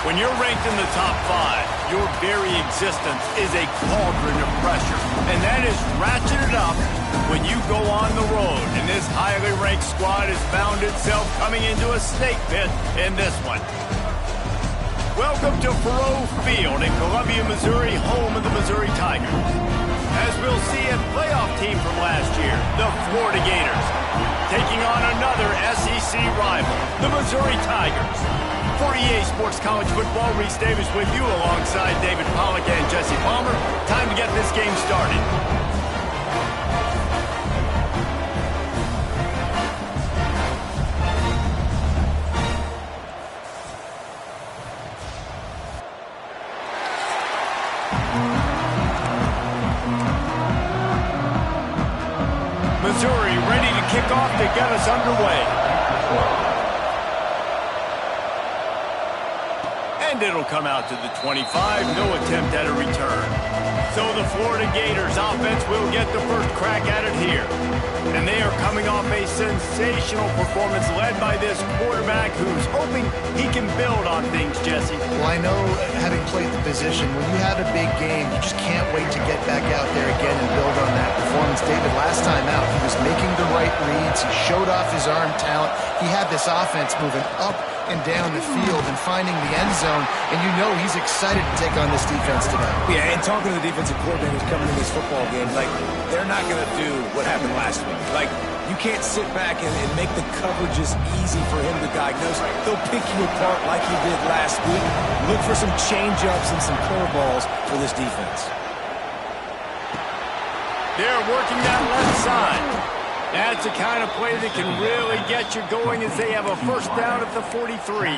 When you're ranked in the top 5, your very existence is a cauldron of pressure. And that is ratcheted up when you go on the road. And this highly ranked squad has found itself coming into a snake pit in this one. Welcome to Faurot Field in Columbia, Missouri, home of the Missouri Tigers. As we'll see, a playoff team from last year, the Florida Gators, taking on another SEC rival, the Missouri Tigers. For EA Sports College Football, Reese Davis with you alongside David Pollack and Jesse Palmer. Time to get this game started. Missouri ready to kick off to get us underway. And it'll come out to the 25, no attempt at a return. So the Florida Gators offense will get the first crack at it here. And they are coming off a sensational performance led by this quarterback who's hoping he can build on things, Jesse. Well, I know, having played the position, when you have a big game, you just can't wait to get back out there again and build on that performance. David, last time out, he was making the right reads. He showed off his arm talent. He had this offense moving up and down the field and finding the end zone, and you know he's excited to take on this defense today. Yeah, and talking to the defensive coordinators coming in this football game, like, they're not going to do what happened last week. Like, you can't sit back and make the coverages easy for him to diagnose. They'll pick you apart like he did last week. Look for some change-ups and some curveballs for this defense. They're working that left side. That's the kind of play that can really get you going as they have a first down at the 43.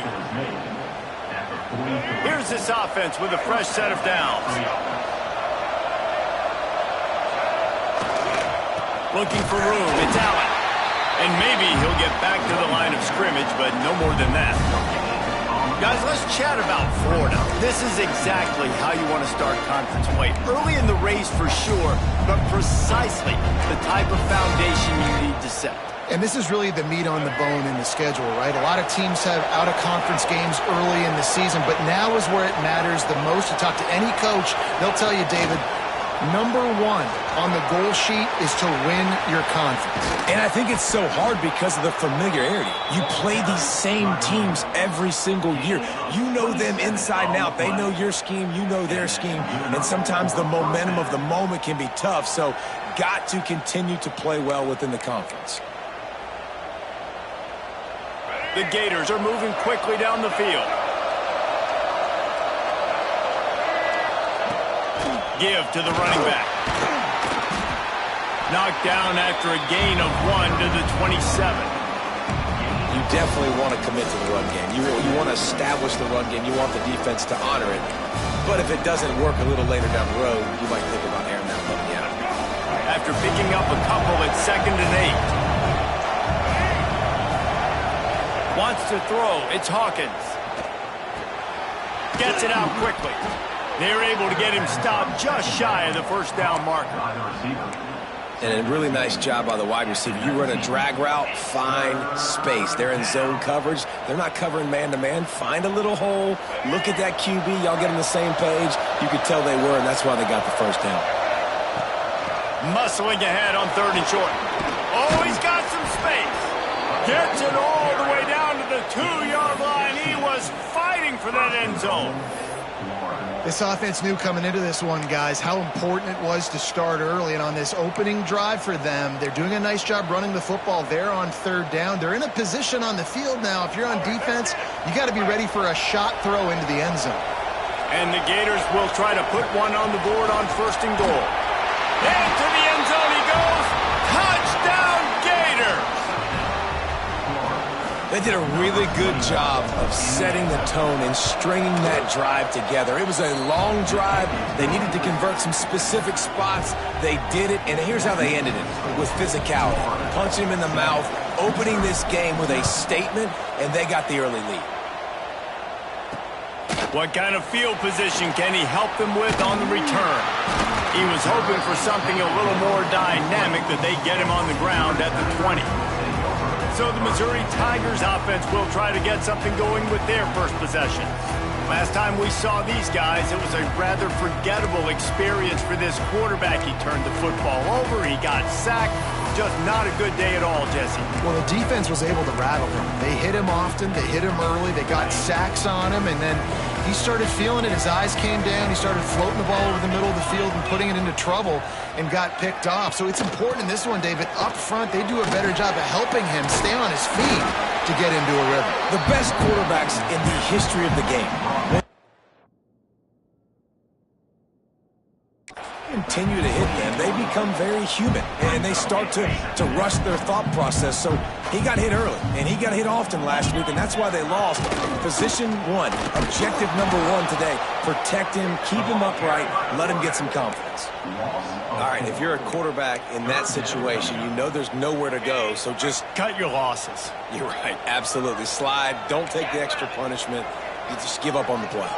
Here's this offense with a fresh set of downs. Looking for room. It's Allen. And maybe he'll get back to the line of scrimmage, but no more than that. Guys, let's chat about Florida. This is exactly how you want to start conference play. Early in the race for sure, but precisely the type of foundation you need to set. And this is really the meat on the bone in the schedule, right? A lot of teams have out-of-conference games early in the season, but now is where it matters the most. You talk to any coach, they'll tell you, David, number 1 on the goal sheet is to win your conference. And I think it's so hard because of the familiarity. You play these same teams every single year. You know them inside and out. They know your scheme, you know their scheme, and sometimes the momentum of the moment can be tough, so got to continue to play well within the conference. The Gators are moving quickly down the field. Give to the running back. Knocked down after a gain of 1 to the 27. You definitely want to commit to the run game. You want to establish the run game. You want the defense to honor it. But if it doesn't work a little later down the road, you might think about airing that puppy out. After picking up a couple at 2nd and 8. Wants to throw. It's Hawkins. Gets it out quickly. They're able to get him stopped just shy of the first down marker. And a really nice job by the wide receiver. You run a drag route, find space. They're in zone coverage. They're not covering man-to-man. Find a little hole. Look at that QB. Y'all get on the same page. You could tell they were, and that's why they got the first down. Muscling ahead on 3rd and short. Oh, he's got some space. Gets it all the way down to the 2-yard line. He was fighting for that end zone. This offense knew coming into this one, guys, how important it was to start early. And on this opening drive for them, they're doing a nice job running the football. They're on 3rd down. They're in a position on the field now. If you're on defense, you got to be ready for a shot throw into the end zone. And the Gators will try to put one on the board on 1st and goal. Into the end zone he goes. Touchdown, Gators! They did a really good job of setting the tone and stringing that drive together. It was a long drive. They needed to convert some specific spots. They did it, and here's how they ended it, with physicality. Punching him in the mouth, opening this game with a statement, and they got the early lead. What kind of field position can he help them with on the return? He was hoping for something a little more dynamic that they get him on the ground at the 20. So the Missouri Tigers offense will try to get something going with their first possession. Last time we saw these guys, it was a rather forgettable experience for this quarterback. He turned the football over, he got sacked. Just not a good day at all, Jesse. Well, the defense was able to rattle him. They hit him often, they hit him early, they got sacks on him, and then he started feeling it. His eyes came down, he started floating the ball over the middle of the field and putting it into trouble and got picked off. So it's important in this one, David. Up front, they do a better job of helping him stay on his feet to get into a rhythm. The best quarterbacks in the history of the game continue to hit them, they become very human, and they start to rush their thought process. So he got hit early, and he got hit often last week, and that's why they lost. Position one, objective number one today, protect him, keep him upright, let him get some confidence. All right, if you're a quarterback in that situation, you know there's nowhere to go, so just cut your losses. You're right, absolutely. Slide, don't take the extra punishment, you just give up on the play.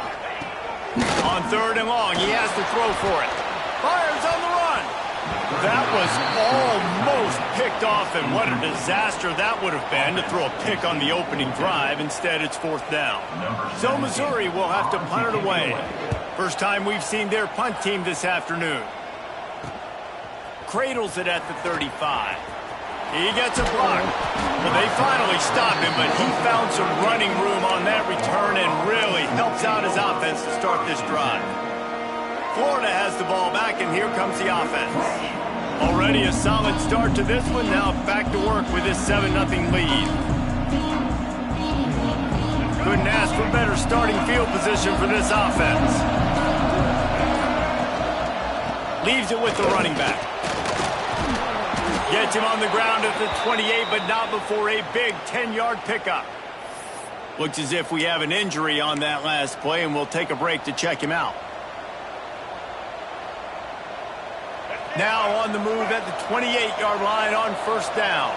On 3rd and long, he has to throw for it. Fires on the run. That was almost picked off, and what a disaster that would have been to throw a pick on the opening drive. Instead, it's 4th down. So Missouri will have to punt it away. First time we've seen their punt team this afternoon. Cradles it at the 35. He gets a block. Well, they finally stop him, but he found some running room on that return and really helps out his offense to start this drive. Florida has the ball back, and here comes the offense. Already a solid start to this one. Now back to work with this 7-0 lead. Couldn't ask for better starting field position for this offense. Leaves it with the running back. Gets him on the ground at the 28, but not before a big 10-yard pickup. Looks as if we have an injury on that last play, and we'll take a break to check him out. Now on the move at the 28-yard line on 1st down.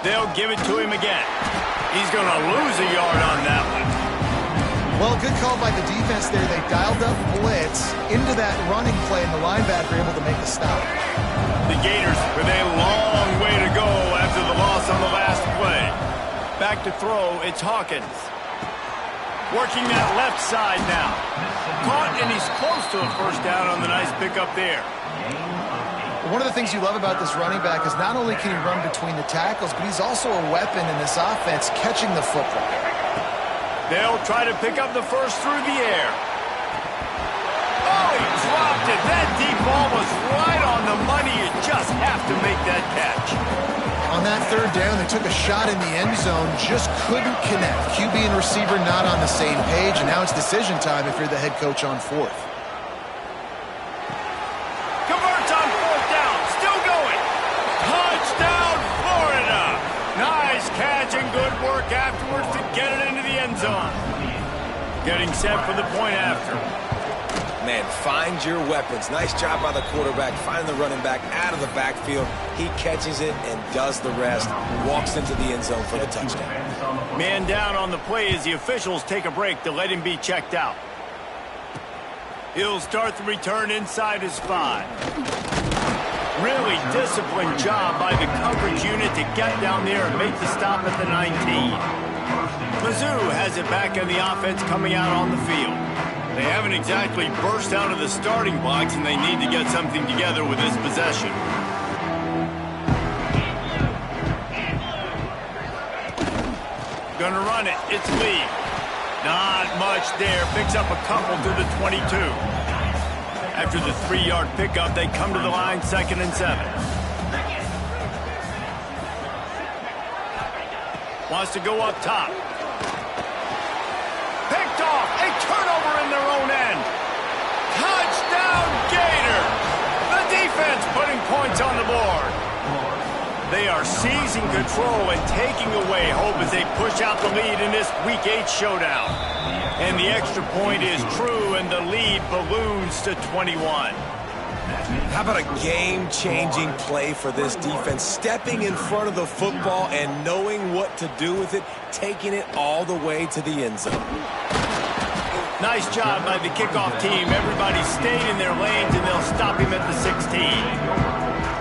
They'll give it to him again. He's going to lose a yard on that one. Well, good call by the defense there. They dialed up blitz into that running play, and the linebacker able to make the stop. The Gators with a long way to go after the loss on the last play. Back to throw, it's Hawkins. Working that left side now. Caught, and he's close to a 1st down on the nice pickup there. One of the things you love about this running back is not only can he run between the tackles, but he's also a weapon in this offense catching the football. They'll try to pick up the first through the air. Oh, he dropped it. That deep ball was right on the money. You just have to make that catch. On that 3rd down, they took a shot in the end zone, just couldn't connect. QB and receiver not on the same page, and now it's decision time if you're the head coach on 4th. Converts on 4th down, still going. Touchdown, Florida. Nice catch and good work afterwards to get it into the end zone. Getting set for the point after. Man, find your weapons. Nice job by the quarterback. Find the running back out of the backfield. He catches it and does the rest. Walks into the end zone for the touchdown. Man down on the play as the officials take a break to let him be checked out. He'll start the return inside his 5. Really disciplined job by the coverage unit to get down there and make the stop at the 19. Mizzou has it back in the offense coming out on the field. They haven't exactly burst out of the starting blocks, and they need to get something together with this possession. Gonna run it. It's Lee. Not much there. Picks up a couple to the 22. After the 3-yard pickup, they come to the line 2nd and 7. Wants to go up top. Picked off. A turnover in their own end. Touchdown, Gator. The defense putting points on the board. They are seizing control and taking away hope as they push out the lead in this Week 8 showdown. And the extra point is true, and the lead balloons to 21. How about a game-changing play for this defense? Stepping in front of the football and knowing what to do with it, taking it all the way to the end zone. Nice job by the kickoff team. Everybody stayed in their lanes, and they'll stop him at the 16.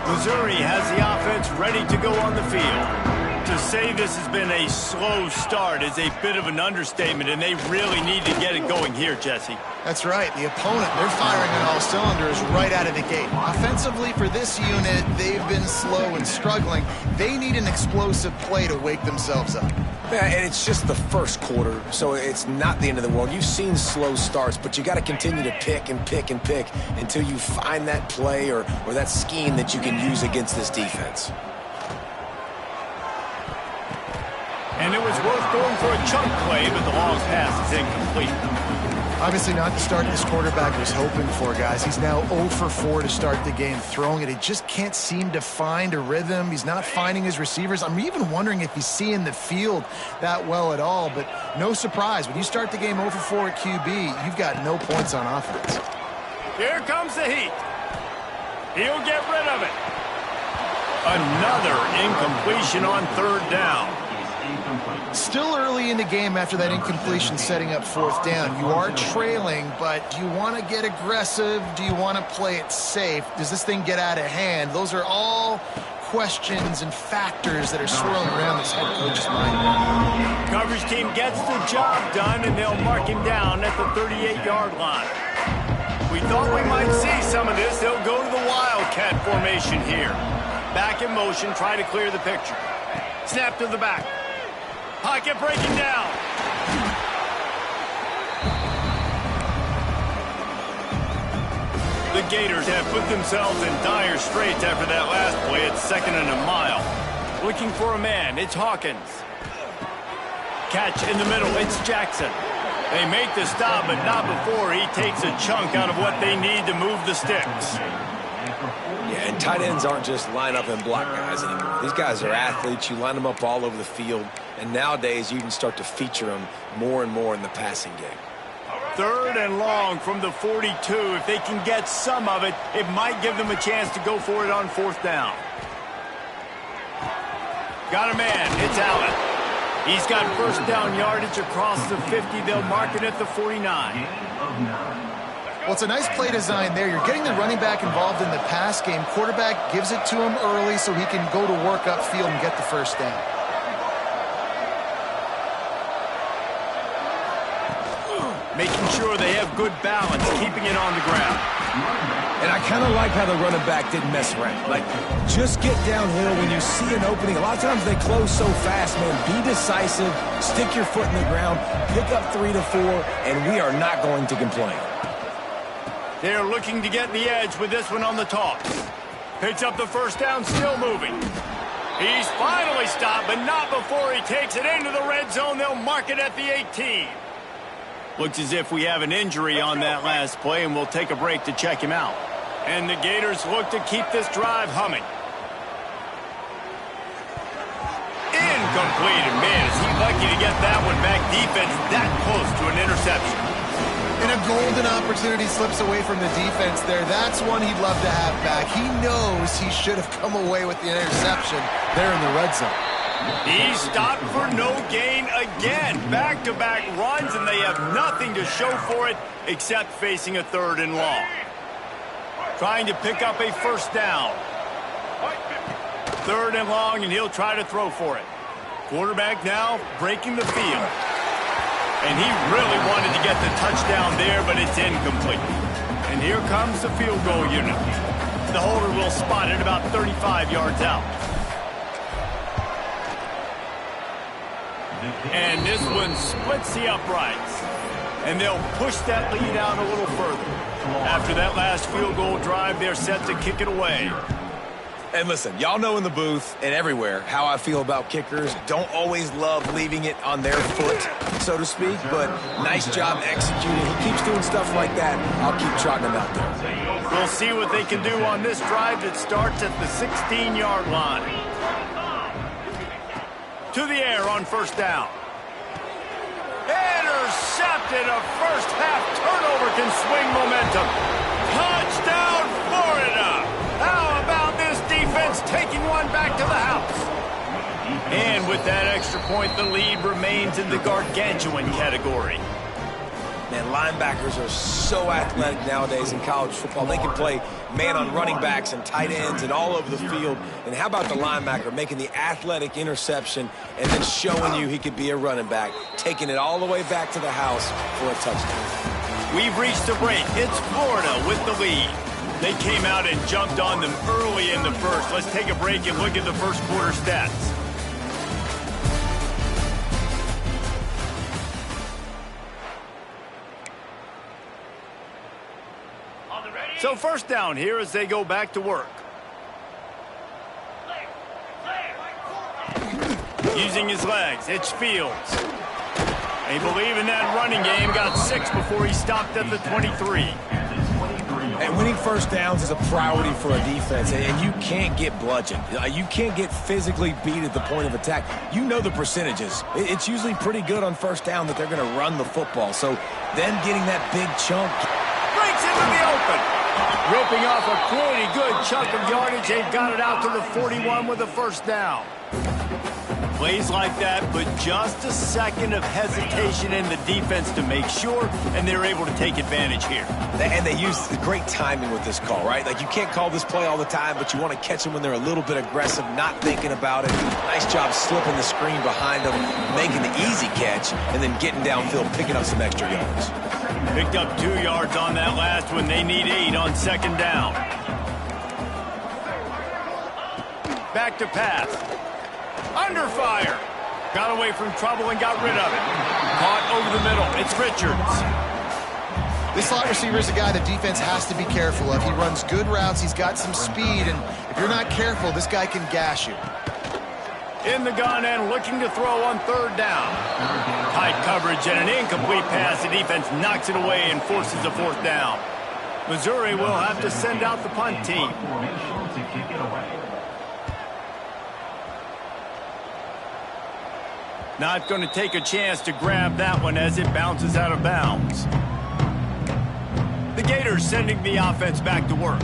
Missouri has the offense ready to go on the field. To say this has been a slow start is a bit of an understatement, and they really need to get it going here, Jesse. That's right. The opponent, they're firing on all cylinders right out of the gate. Offensively, for this unit, they've been slow and struggling. They need an explosive play to wake themselves up. Yeah, and it's just the first quarter, so it's not the end of the world. You've seen slow starts, but you got to continue to pick and pick and pick until you find that play or that scheme that you can use against this defense. And it was worth going for a chunk play, but the long pass is incomplete. Obviously not the start this quarterback was hoping for, guys. He's now 0 for 4 to start the game throwing it. He just can't seem to find a rhythm. He's not finding his receivers. I'm even wondering if he's seeing the field that well at all, but no surprise. When you start the game 0 for 4 at QB, you've got no points on offense. Here comes the heat. He'll get rid of it. Another incompletion on third down. Still early in the game after that incompletion setting up fourth down. You are trailing, but do you want to get aggressive? Do you want to play it safe? Does this thing get out of hand? Those are all questions and factors that are swirling around this head coach's mind. Coverage team gets the job done, and they'll mark him down at the 38-yard line. We thought we might see some of this. They'll go to the Wildcat formation here. Back in motion, try to clear the picture. Snap to the back. Pocket breaking down. The Gators have put themselves in dire straits after that last play. It's 2nd and a mile. Looking for a man. It's Hawkins. Catch in the middle. It's Jackson. They make the stop, but not before he takes a chunk out of what they need to move the sticks. Yeah, and tight ends aren't just line up and block guys anymore. These guys are athletes. You line them up all over the field. And nowadays, you can start to feature them more and more in the passing game. 3rd and long from the 42. If they can get some of it, it might give them a chance to go for it on 4th down. Got a man. It's Allen. He's got first down yardage across the 50. They'll mark it at the 49. Well, it's a nice play design there. You're getting the running back involved in the pass game. Quarterback gives it to him early so he can go to work upfield and get the first down. Making sure they have good balance, keeping it on the ground. And I kind of like how the running back didn't mess around. Like, just get downhill when you see an opening. A lot of times they close so fast, man. Be decisive, stick your foot in the ground, pick up 3 to 4, and we are not going to complain. They're looking to get the edge with this one on the toss. Picks up the first down, still moving. He's finally stopped, but not before he takes it into the red zone. They'll mark it at the 18. Looks as if we have an injury on that last play, and we'll take a break to check him out. And the Gators look to keep this drive humming. Incomplete, and man, is he lucky to get that one back. Defense that close to an interception. And a golden opportunity slips away from the defense there. That's one he'd love to have back. He knows he should have come away with the interception there in the red zone. He stopped for no gain again. Back-to-back runs, and they have nothing to show for it except facing a 3rd and long. Trying to pick up a first down. 3rd and long, and he'll try to throw for it. Quarterback now breaking the field. And he really wanted to get the touchdown there, but it's incomplete. And here comes the field goal unit. The holder will spot it about 35 yards out. And this one splits the uprights. And they'll push that lead out a little further. After that last field goal drive, they're set to kick it away. And listen, y'all know in the booth and everywhere how I feel about kickers. Don't always love leaving it on their foot, so to speak, but nice job executing. He keeps doing stuff like that. I'll keep trotting him out there. We'll see what they can do on this drive that starts at the 16-yard line. To the air on first down. Intercepted. A first-half turnover can swing momentum. Touchdown, Florida. How about this defense taking one back to the house? And with that extra point, the lead remains in the gargantuan category. And linebackers are so athletic nowadays in college football. They can play man on running backs and tight ends and all over the field. And how about the linebacker making the athletic interception and then showing you he could be a running back, taking it all the way back to the house for a touchdown. We've reached a break. It's Florida with the lead. They came out and jumped on them early in the first. Let's take a break and look at the first quarter stats. So first down here as they go back to work. Using his legs, it's Fields. They believe in that running game, got 6 before he stopped at the 23. And winning first downs is a priority for a defense, and you can't get bludgeoned. You can't get physically beat at the point of attack. You know the percentages. It's usually pretty good on first down that they're going to run the football. So them getting that big chunk breaks into the open. Ripping off a pretty good chunk of yardage. They've got it out to the 41 with a first down. Plays like that, but just a second of hesitation in the defense to make sure, and they're able to take advantage here. And they use the great timing with this call, right? Like, you can't call this play all the time, but you want to catch them when they're a little bit aggressive, not thinking about it. Nice job slipping the screen behind them, making the easy catch, and then getting downfield, picking up some extra yards. Picked up 2 yards on that last one. They need 8 on second down. Back to pass. Under fire. Got away from trouble and got rid of it. Caught over the middle. It's Richards. This slot receiver is a guy the defense has to be careful of. He runs good routes. He's got some speed, and if you're not careful, this guy can gash you. In the gun and looking to throw on third down. Tight coverage and an incomplete pass. The defense knocks it away and forces a fourth down. Missouri will have to send out the punt team. Not going to take a chance to grab that one as it bounces out of bounds. The Gators sending the offense back to work.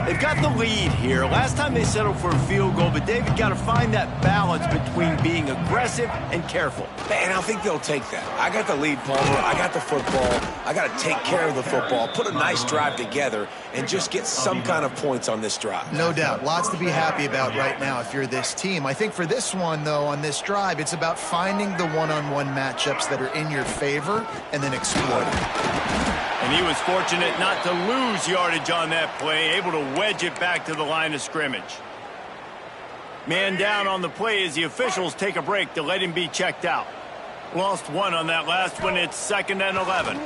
They've got the lead here. Last time they settled for a field goal, but David got to find that balance between being aggressive and careful. And I think they'll take that. I got the lead, Palmer. I got the football. I got to take care of the football, put a nice drive together, and just get some kind of points on this drive. No doubt. Lots to be happy about right now if you're this team. I think for this one, though, on this drive, it's about finding the one-on-one matchups that are in your favor and then exploiting. And he was fortunate not to lose yardage on that play, able to wedge it back to the line of scrimmage. Man down on the play as the officials take a break to let him be checked out. Lost 1 on that last one. It's 2nd and 11.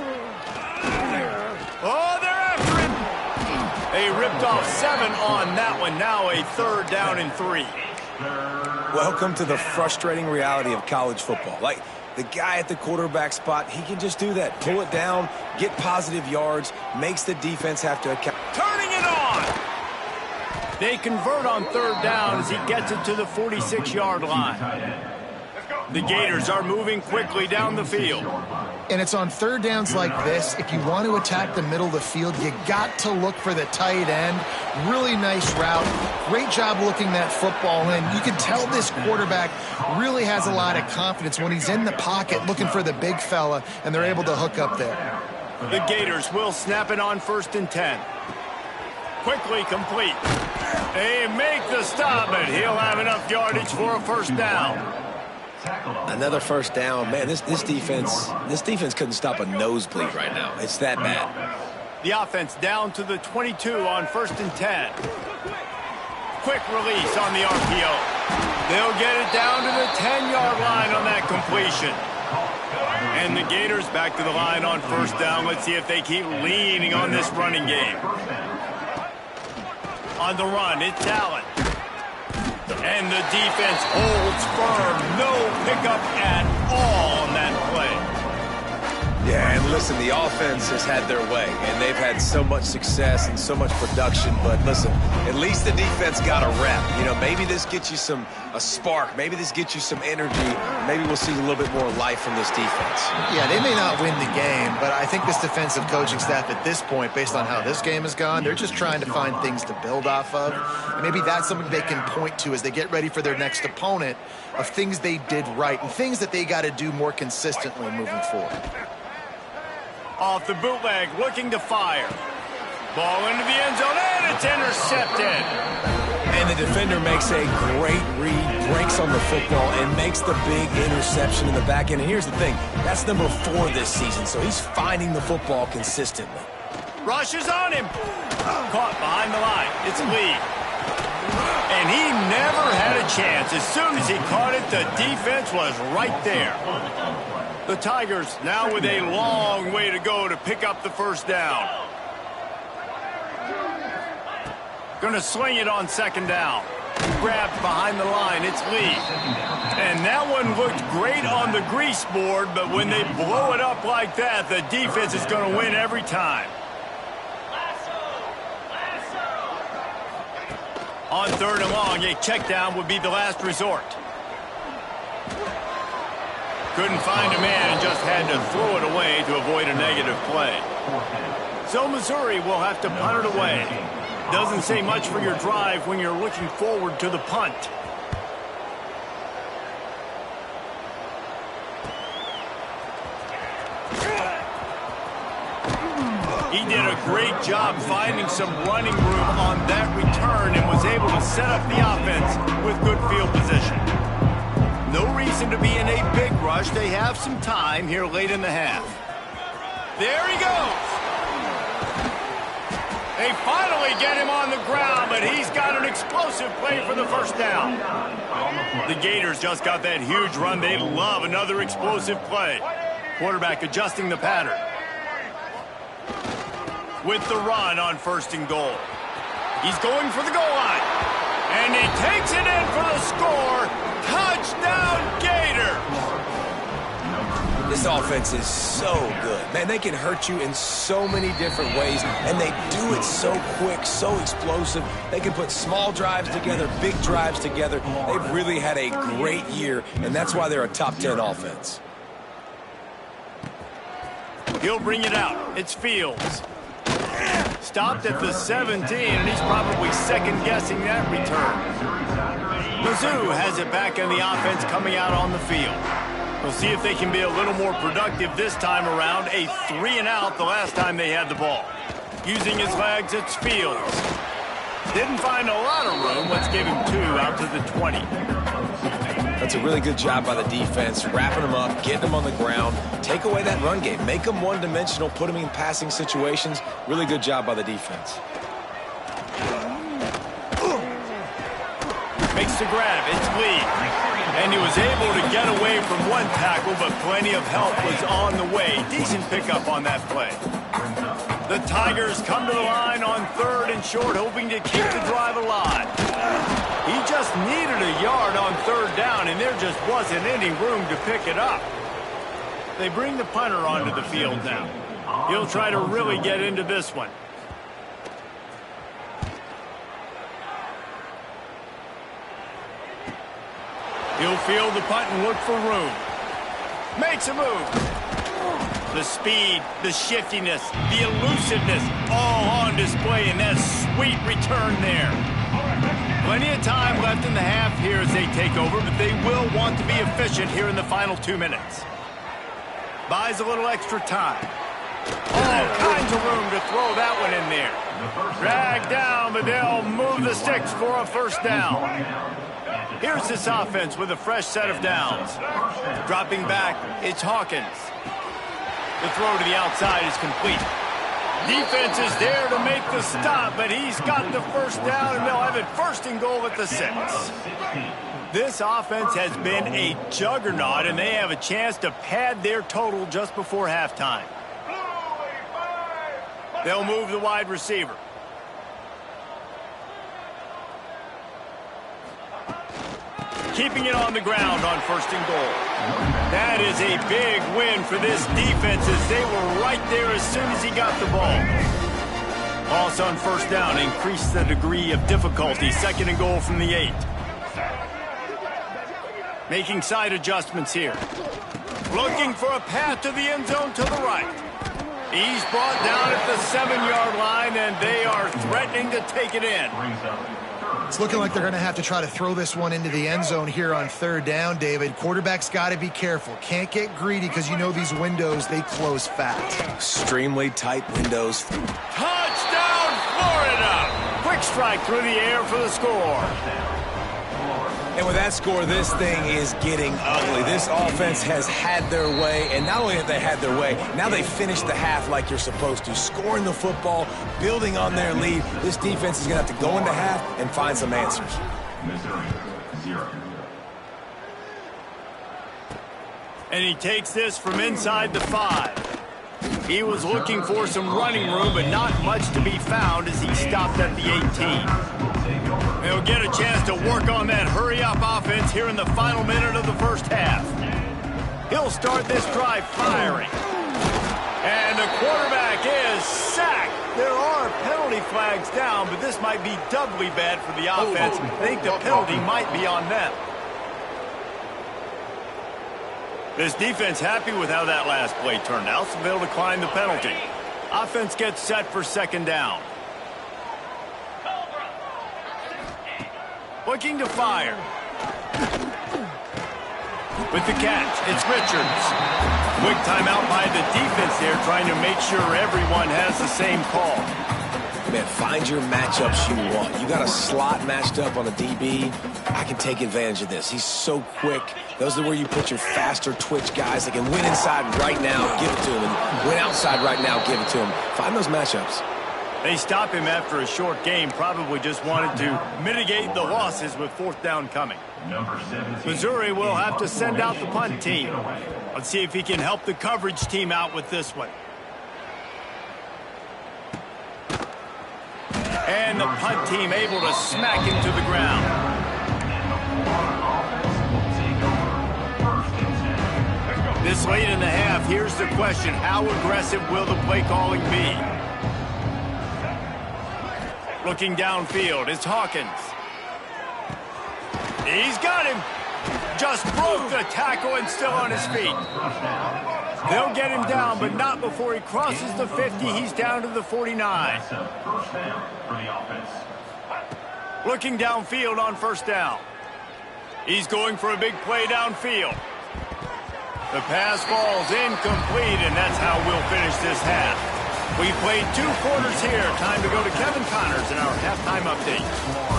Oh, they're after him. They ripped off 7 on that one. Now a 3rd down and 3. Welcome to the frustrating reality of college football. Like, the guy at the quarterback spot, he can just do that. Pull it down, get positive yards, makes the defense have to account. Turning it on! They convert on 3rd down as he gets it to the 46-yard line. The Gators are moving quickly down the field. And it's on 3rd downs like this, if you want to attack the middle of the field, you got to look for the tight end. Really nice route. Great job looking that football in. You can tell this quarterback really has a lot of confidence when he's in the pocket looking for the big fella, and they're able to hook up there. The Gators will snap it on 1st and 10. Quickly complete. They make the stop, but he'll have enough yardage for a first down. Another first down. Man, this defense couldn't stop a nosebleed right now. It's that bad. The offense down to the 22 on 1st and 10. Quick release on the RPO. They'll get it down to the 10-yard line on that completion. And the Gators back to the line on 1st down. Let's see if they keep leaning on this running game. On the run, it's Allen. And the defense holds firm. No pickup at all on that play. Yeah, and listen, the offense has had their way, and they've had so much success and so much production. But listen, at least the defense got a rep. You know, maybe this gets you a spark. Maybe this gets you some energy. Maybe we'll see a little bit more life from this defense. Yeah, they may not win the game, but I think this defensive coaching staff at this point, based on how this game has gone, they're just trying to find things to build off of. And maybe that's something they can point to as they get ready for their next opponent, of things they did right and things that they got to do more consistently moving forward. Off the bootleg, looking to fire. Ball into the end zone, and it's intercepted. And the defender makes a great read, breaks on the football, and makes the big interception in the back end. And here's the thing, that's number 4 this season, so he's finding the football consistently. Rushes on him. Caught behind the line. It's Lee. And he never had a chance. As soon as he caught it, the defense was right there. The Tigers now with a long way to go to pick up the first down. Going to sling it on second down. Grabbed behind the line. It's Lee. And that one looked great on the grease board, but when they blow it up like that, the defense is going to win every time. On third and long, a check down would be the last resort. Couldn't find a man and just had to throw it away to avoid a negative play. So Missouri will have to punt it away. Doesn't say much for your drive when you're looking forward to the punt. He did a great job finding some running room on that return and was able to set up the offense with good field position. No reason to be in a big rush. They have some time here late in the half. There he goes. They finally get him on the ground, but he's got an explosive play for the first down. The Gators just got that huge run. They love another explosive play. Quarterback adjusting the pattern. With the run on first and goal. He's going for the goal line. And he takes it in for the score. Touchdown, Gators! This offense is so good. Man, they can hurt you in so many different ways, and they do it so quick, so explosive. They can put small drives together, big drives together. They've really had a great year, and that's why they're a top 10 offense. He'll bring it out. It's Fields. Stopped at the 17, and he's probably second-guessing that return. Mizzou has it back in the offense coming out on the field. We'll see if they can be a little more productive this time around. A 3-and-out the last time they had the ball. Using his legs, it's Fields. Didn't find a lot of room. Let's give him 2 out to the 20. That's a really good job by the defense, wrapping them up, getting them on the ground. Take away that run game. Make them one-dimensional, put them in passing situations. Really good job by the defense. Makes the grab. It's Lee. And he was able to get away from one tackle, but plenty of help was on the way. Decent pickup on that play. The Tigers come to the line on third and short, hoping to keep the drive alive. He just needed a yard on third down, and there just wasn't any room to pick it up. They bring the punter onto the field now. He'll try to really get into this one. He'll field the punt and look for room. Makes a move. The speed, the shiftiness, the elusiveness, all on display in that sweet return there. Plenty of time left in the half here as they take over, but they will want to be efficient here in the final 2 minutes. Buys a little extra time. All kinds of room to throw that one in there. Dragged down, but they'll move the sticks for a first down. Here's this offense with a fresh set of downs. Dropping back, it's Hawkins. The throw to the outside is complete. Defense is there to make the stop, but he's got the first down, and they'll have it first and goal at the 6. This offense has been a juggernaut, and they have a chance to pad their total just before halftime. They'll move the wide receiver. Keeping it on the ground on first and goal. That is a big win for this defense as they were right there as soon as he got the ball. Loss on first down increased the degree of difficulty. Second and goal from the 8. Making side adjustments here. Looking for a path to the end zone to the right. He's brought down at the 7-yard line, and they are threatening to take it in. It's looking like they're going to have to try to throw this one into the end zone here on third down, David. Quarterback's got to be careful. Can't get greedy because you know these windows, they close fast. Extremely tight windows. Touchdown, Florida! Quick strike through the air for the score. And with that score, this thing is getting ugly. This offense has had their way, and not only have they had their way, now they finished the half like you're supposed to, scoring the football, building on their lead. This defense is going to have to go into half and find some answers. Missouri, 0. And he takes this from inside the 5. He was looking for some running room, but not much to be found as he stopped at the 18. He'll get a chance to work on that hurry-up offense here in the final minute of the first half. He'll start this drive firing. And the quarterback is sacked. There are penalty flags down, but this might be doubly bad for the offense. I think the penalty might be on them. This defense happy with how that last play turned out, so they'll decline the penalty. Offense gets set for second down. Looking to fire. With the catch, it's Richards. Quick timeout by the defense there, trying to make sure everyone has the same call. Man, find your matchups you want. You got a slot matched up on a DB. I can take advantage of this. He's so quick. Those are where you put your faster twitch guys that can win inside right now, give it to him, and win outside right now, give it to him. Find those matchups. They stop him after a short game, probably just wanted to mitigate the losses with fourth down coming. Missouri will have to send out the punt team. Let's see if he can help the coverage team out with this one. And the punt team able to smack him to the ground. This late in the half, here's the question. How aggressive will the play calling be? Looking downfield, it's Hawkins. He's got him. Just broke the tackle and still on his feet. They'll get him down, but not before he crosses the 50. He's down to the 49. Looking downfield on first down. He's going for a big play downfield. The pass falls incomplete, and that's how we'll finish this half. We played 2 quarters here. Time to go to Kevin Connors in our halftime update.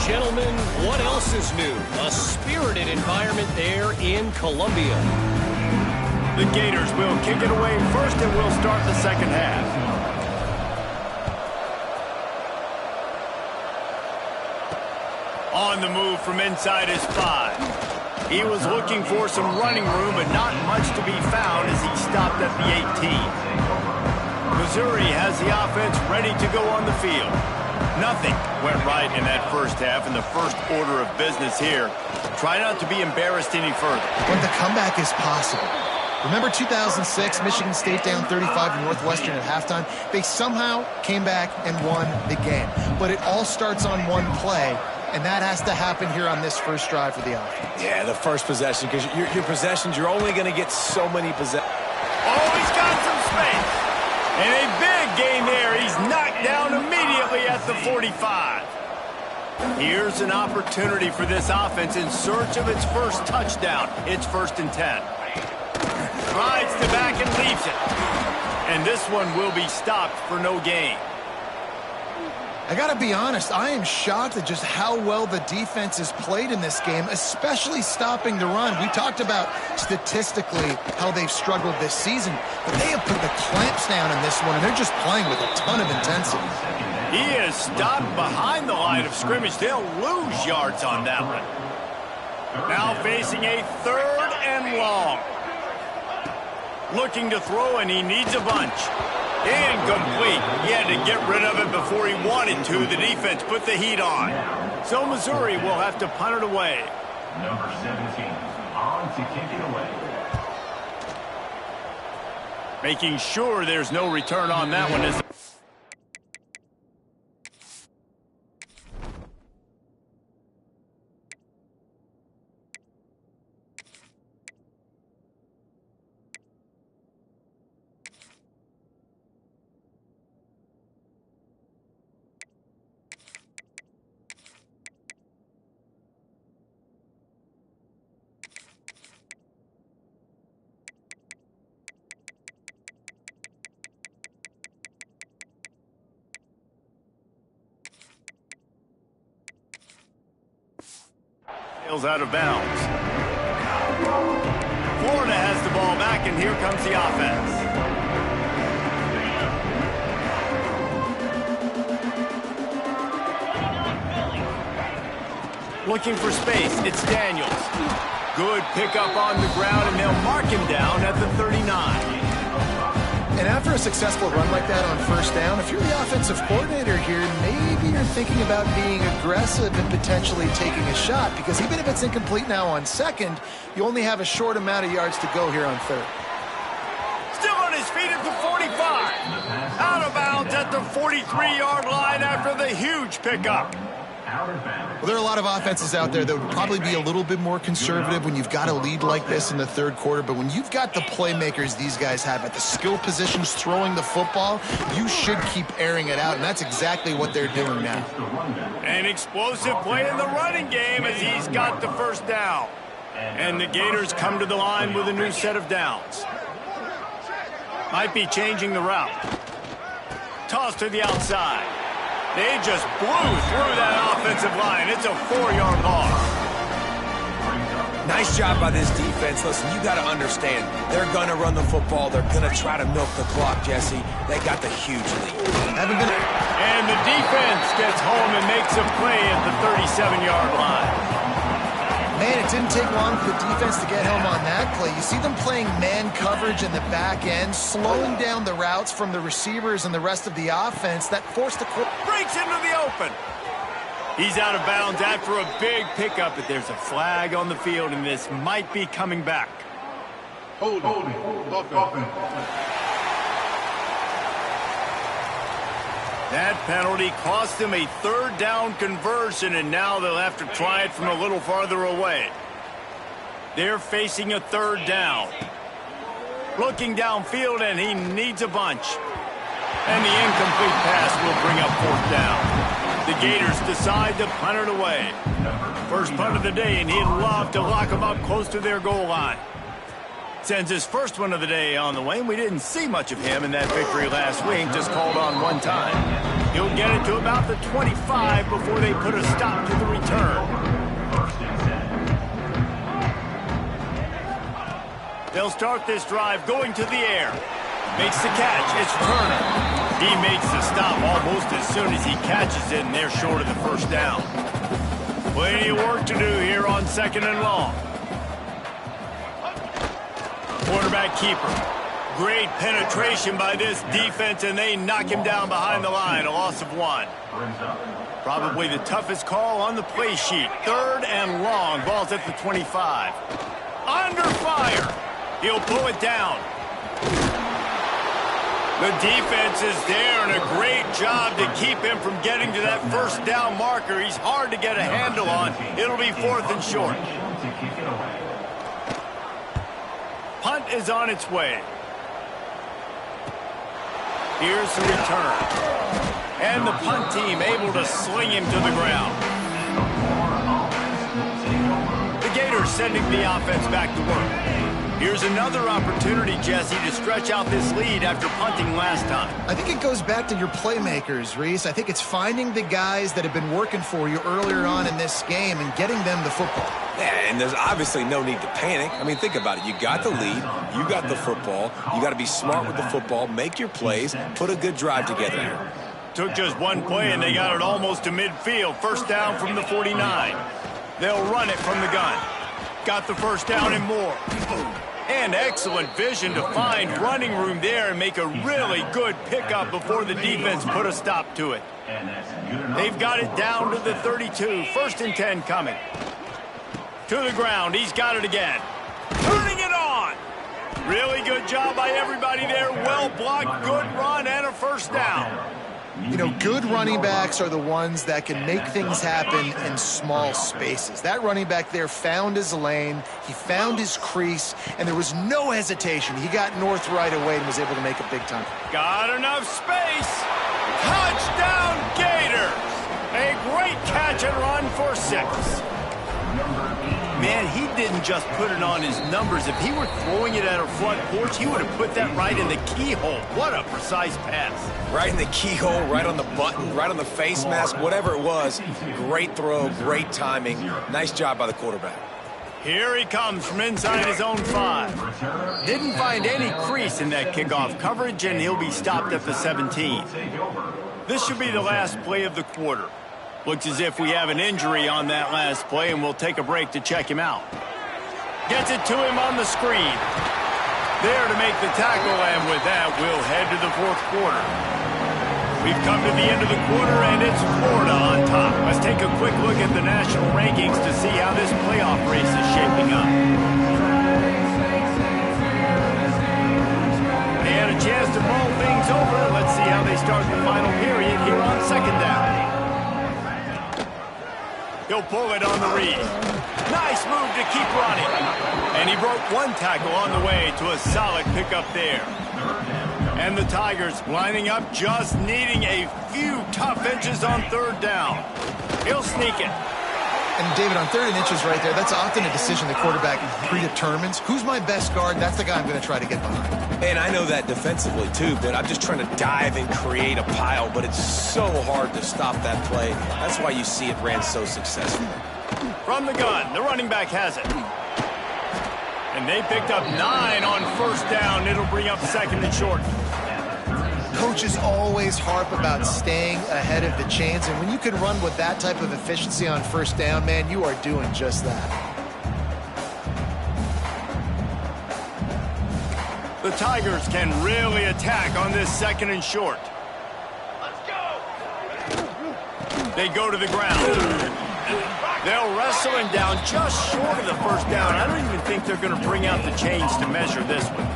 Gentlemen, what else is new? A spirited environment there in Columbia. The Gators will kick it away first, and we'll start the second half. On the move from inside his 5. He was looking for some running room, but not much to be found as he stopped at the 18. Missouri has the offense ready to go on the field. Nothing went right in that first half, and the first order of business here. Try not to be embarrassed any further. But the comeback is possible. Remember 2006, Michigan State down 35 to Northwestern at halftime? They somehow came back and won the game. But it all starts on one play, and that has to happen here on this first drive for the offense. Yeah, the first possession, because your possessions, you're only going to get so many possessions. Oh, he's got some space. And a big gain there. He's knocked down immediately at the 45. Here's an opportunity for this offense in search of its first touchdown. It's 1st and 10. Rides the back and leaves it. And this one will be stopped for no gain. I got to be honest, I am shocked at just how well the defense has played in this game, especially stopping the run. We talked about statistically how they've struggled this season, but they have put the clamps down in this one, and they're just playing with a ton of intensity. He is stopped behind the line of scrimmage. They'll lose yards on that one. Now facing a 3rd and long. Looking to throw, and he needs a bunch. Incomplete. He had to get rid of it before he wanted to. The defense put the heat on. So Missouri will have to punt it away. Number 17, on to kick it away. Making sure there's no return on that one. Sails out of bounds. Florida has the ball back, and here comes the offense. Looking for space, it's Daniels. Good pickup on the ground, and they'll mark him down at the 39. And after a successful run like that on first down, if you're the offensive coordinator here, maybe you're thinking about being aggressive and potentially taking a shot, because even if it's incomplete now on second, you only have a short amount of yards to go here on third. Still on his feet at the 45. Out of bounds at the 43-yard line after the huge pickup. Well, there are a lot of offenses out there that would probably be a little bit more conservative when you've got a lead like this in the third quarter. But when you've got the playmakers these guys have at the skill positions throwing the football, you should keep airing it out, and that's exactly what they're doing now. An explosive play in the running game as he's got the first down. And the Gators come to the line with a new set of downs. Might be changing the route. Toss to the outside. They just blew through that offensive line. It's a 4-yard loss. Nice job by this defense. Listen, you got to understand, they're going to run the football. They're going to try to milk the clock, Jesse. They got the huge lead. And the defense gets home and makes a play at the 37-yard line. Man, it didn't take long for the defense to get home on that play. You see them playing man coverage in the back end, slowing down the routes from the receivers and the rest of the offense. That forced the breaks into the open. He's out of bounds after a big pickup, but there's a flag on the field, and this might be coming back. Holding. That penalty cost them a third down conversion, and now they'll have to try it from a little farther away. They're facing a third down. Looking downfield, and he needs a bunch. And the incomplete pass will bring up fourth down. The Gators decide to punt it away. First punt of the day, and he'd love to lock them up close to their goal line. Sends his first one of the day on the way, and we didn't see much of him in that victory last week, just called on one time. He'll get it to about the 25 before they put a stop to the return. They'll start this drive going to the air. Makes the catch. It's Turner. He makes the stop almost as soon as he catches it, and they're short of the first down. Plenty of work to do here on second and long. Quarterback keeper. Great penetration by this defense, and they knock him down behind the line. A loss of 1. Probably the toughest call on the play sheet. Third and long. Ball's at the 25. Under fire. He'll pull it down. The defense is there, and a great job to keep him from getting to that first down marker. He's hard to get a handle on. It'll be fourth and short. Punt is on its way. Here's the return. And the punt team able to sling him to the ground. The Gators sending the offense back to work. Here's another opportunity, Jesse, to stretch out this lead after punting last time. I think it goes back to your playmakers, Reese. I think it's finding the guys that have been working for you earlier on in this game and getting them the football. Yeah, and there's obviously no need to panic. I mean, think about it. You got the lead. You got the football. You got to be smart with the football, make your plays, put a good drive together here. Took just one play, and they got it almost to midfield. First down from the 49. They'll run it from the gun. Got the first down and more. And excellent vision to find running room there and make a really good pickup before the defense put a stop to it. They've got it down to the 32. First and 10 coming. To the ground. He's got it again. Turning it on. Really good job by everybody there. Well blocked, good run, and a first down. You know, good running backs are the ones that can make things happen in small spaces. That running back there found his lane, he found his crease, and there was no hesitation. He got north right away and was able to make a big time. Got enough space. Touchdown Gators. A great catch and run for 6. Man, he didn't just put it on his numbers. If he were throwing it at our front porch, he would have put that right in the keyhole. What a precise pass. Right in the keyhole, right on the button, right on the face mask, whatever it was. Great throw, great timing. Nice job by the quarterback. Here he comes from inside his own 5. Didn't find any crease in that kickoff coverage, and he'll be stopped at the 17. This should be the last play of the quarter. Looks as if we have an injury on that last play, and we'll take a break to check him out. Gets it to him on the screen. There to make the tackle, and with that, we'll head to the fourth quarter. We've come to the end of the quarter, and it's Florida on top. Let's take a quick look at the national rankings to see how this playoff race is shaping up. They had a chance to mull things over. Let's see how they start the final period here on second down. He'll pull it on the read. Nice move to keep running. And he broke one tackle on the way to a solid pickup there. And the Tigers lining up, just needing a few tough inches on third down. He'll sneak it. And David, on 3rd and inches right there, that's often a decision the quarterback predetermines. Who's my best guard? That's the guy I'm going to try to get behind. And I know that defensively, too, but I'm just trying to dive and create a pile, but it's so hard to stop that play. That's why you see it ran so successfully. From the gun, the running back has it. And they picked up 9 on first down. It'll bring up second and short. Coaches always harp about staying ahead of the chains, and when you can run with that type of efficiency on first down, man, you are doing just that. The Tigers can really attack on this second and short. Let's go! They go to the ground. They'll wrestle him down just short of the first down. I don't even think they're going to bring out the chains to measure this one.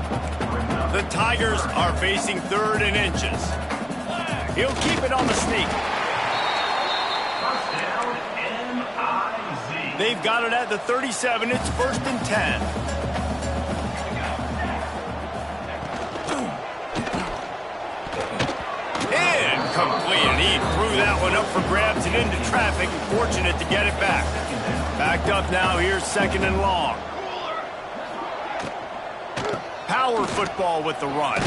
The Tigers are facing 3rd and inches. He'll keep it on the sneak. First down, N-I-Z. They've got it at the 37. It's 1st and 10. Incomplete. And he threw that one up for grabs and into traffic. Fortunate to get it back. Backed up now. Here's 2nd and long. Power football with the run.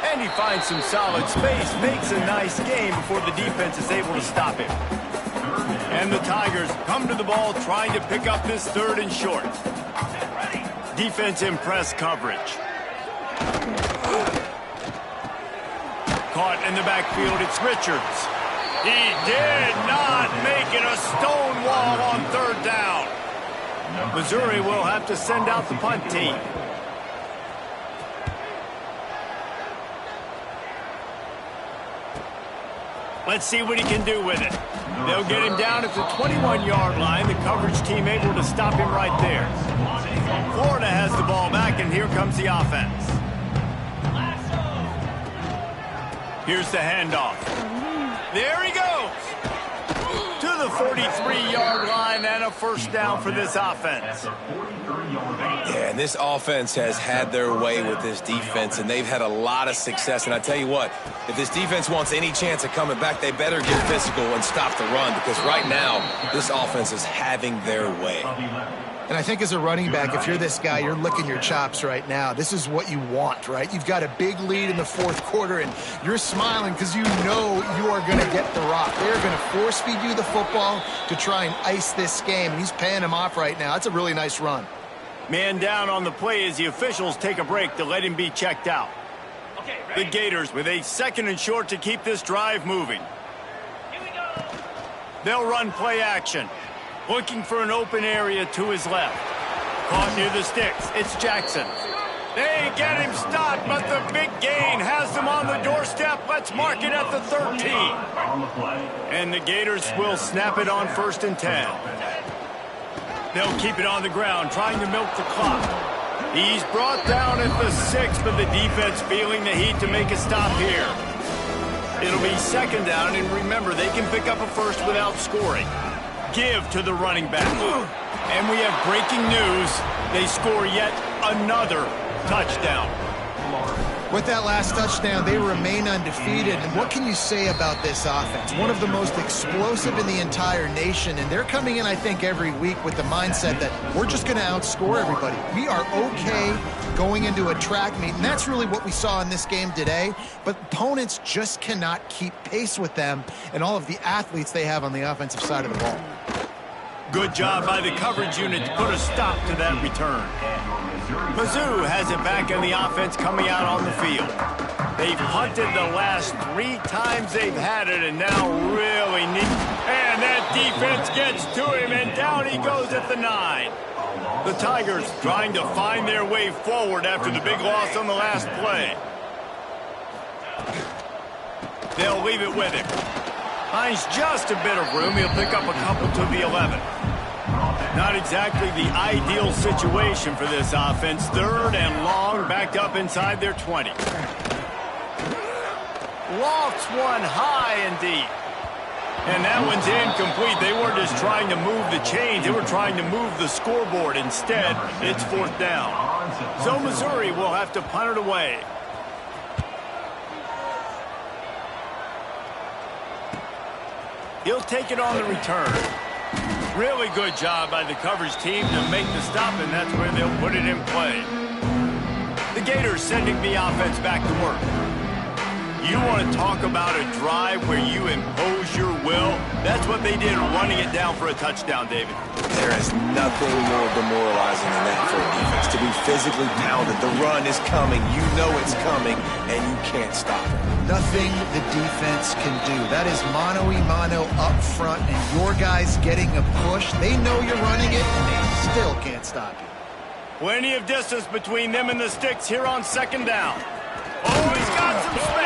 And he finds some solid space, makes a nice game before the defense is able to stop him. And the Tigers come to the ball trying to pick up this 3rd and short. Defense in press coverage. Caught in the backfield, it's Richards. He did not make it a stone wall on 3rd down. Missouri will have to send out the punt team. Let's see what he can do with it. They'll get him down at the 21-yard line. The coverage team able to stop him right there. Florida has the ball back, and here comes the offense. Here's the handoff. There he goes. To the 43-yard line and a first down for this offense. Yeah, and this offense has had their way with this defense, and they've had a lot of success. And I tell you what, if this defense wants any chance of coming back, they better get physical and stop the run, because right now, this offense is having their way. And I think as a running back, if you're this guy, you're licking your chops right now. This is what you want, right? You've got a big lead in the 4th quarter, and you're smiling because you know you are going to get the rock. They're going to force feed you the football to try and ice this game, and he's paying him off right now. That's a really nice run. Man down on the play as the officials take a break to let him be checked out. The Gators with a 2nd and short to keep this drive moving. They'll run play action. Looking for an open area to his left. Caught near the sticks. It's Jackson. They get him stopped, but the big gain has them on the doorstep. Let's mark it at the 13. And the Gators will snap it on 1st and 10. They'll keep it on the ground, trying to milk the clock. He's brought down at the 6, but the defense feeling the heat to make a stop here. It'll be 2nd down, and remember, they can pick up a first without scoring. Give to the running back. And we have breaking news. They score yet another touchdown. With that last touchdown, they remain undefeated. And what can you say about this offense? One of the most explosive in the entire nation. And they're coming in, I think, every week with the mindset that we're just going to outscore everybody. We are okay going into a track meet. And that's really what we saw in this game today. But opponents just cannot keep pace with them and all of the athletes they have on the offensive side of the ball. Good job by the coverage unit to put a stop to that return. Mizzou has it back in the offense coming out on the field. They've punted the last 3 times they've had it, and now really need... And that defense gets to him, and down he goes at the 9. The Tigers trying to find their way forward after the big loss on the last play. They'll leave it with him. Finds just a bit of room. He'll pick up a couple to the 11. Not exactly the ideal situation for this offense. 3rd and long, backed up inside their 20. Lofts one high and deep. And that one's incomplete. They weren't just trying to move the chains. They were trying to move the scoreboard. Instead, it's 4th down. So Missouri will have to punt it away. He'll take it on the return. Really good job by the coverage team to make the stop, and that's where they'll put it in play. The Gators sending the offense back to work. You want to talk about a drive where you impose your will? That's what they did, running it down for a touchdown, David. There is nothing more demoralizing than that for a defense. To be physically pounded, the run is coming, you know it's coming, and you can't stop it. Nothing the defense can do. That is mano-a-mano up front, and your guys getting a push. They know you're running it, and they still can't stop you. Plenty of distance between them and the sticks here on 2nd down. Oh, he's got some space.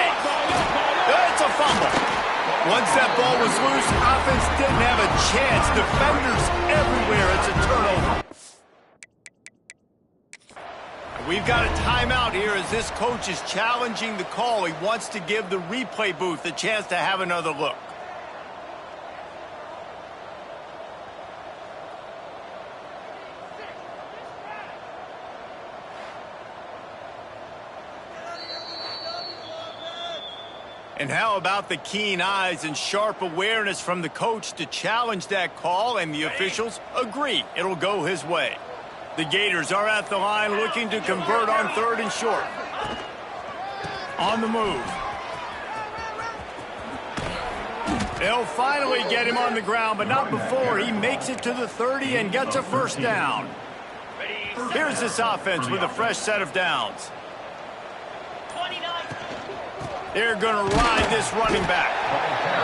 It's a fumble. Once that ball was loose, offense didn't have a chance. Defenders everywhere. It's a turnover. We've got a timeout here as this coach is challenging the call. He wants to give the replay booth a chance to have another look. And how about the keen eyes and sharp awareness from the coach to challenge that call, and the officials agree it'll go his way. The Gators are at the line looking to convert on 3rd and short. On the move. They'll finally get him on the ground, but not before he makes it to the 30 and gets a 1st down. Here's this offense with a fresh set of downs. They're going to ride this running back.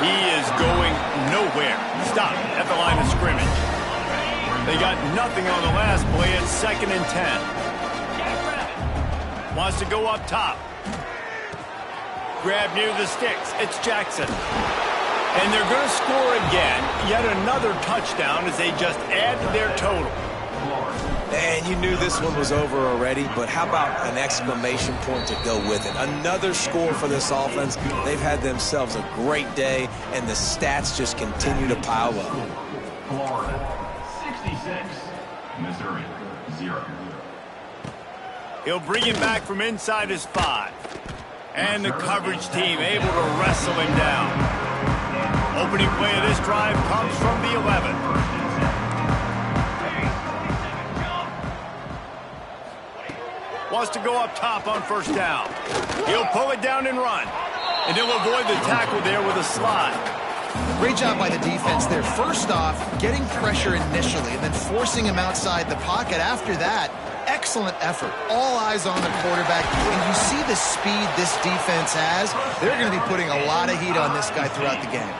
He is going nowhere. Stop at the line of scrimmage. They got nothing on the last play. It's 2nd and 10. Wants to go up top. Grab near the sticks. It's Jackson. And they're going to score again. Yet another touchdown as they just add to their total. And you knew this one was over already, but how about an exclamation point to go with it? Another score for this offense. They've had themselves a great day, and the stats just continue to pile up. Florida, 66. Missouri, 0. He'll bring him back from inside his 5. And the coverage team able to wrestle him down. Opening play of this drive comes from the 11. Wants to go up top on 1st down. He'll pull it down and run. And he'll avoid the tackle there with a slide. Great job by the defense there. First off, getting pressure initially and then forcing him outside the pocket. After that, excellent effort. All eyes on the quarterback. And you see the speed this defense has. They're going to be putting a lot of heat on this guy throughout the game.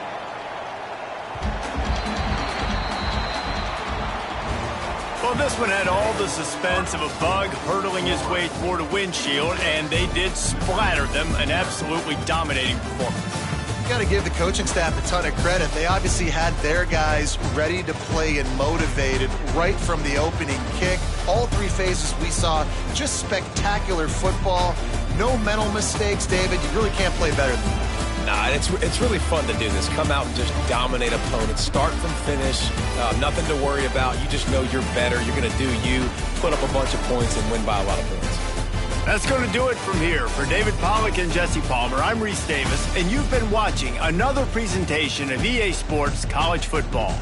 Well, this one had all the suspense of a bug hurtling his way toward a windshield, and they did splatter them. An absolutely dominating performance. You got to give the coaching staff a ton of credit. They obviously had their guys ready to play and motivated right from the opening kick. All 3 phases we saw, just spectacular football. No mental mistakes, David. You really can't play better than that. Nah, it's really fun to do this. Come out and just dominate opponents. Start from finish. Nothing to worry about. You just know you're better. You're going to do you, put up a bunch of points, and win by a lot of points. That's going to do it from here. For David Pollack and Jesse Palmer, I'm Reese Davis, and you've been watching another presentation of EA Sports College Football.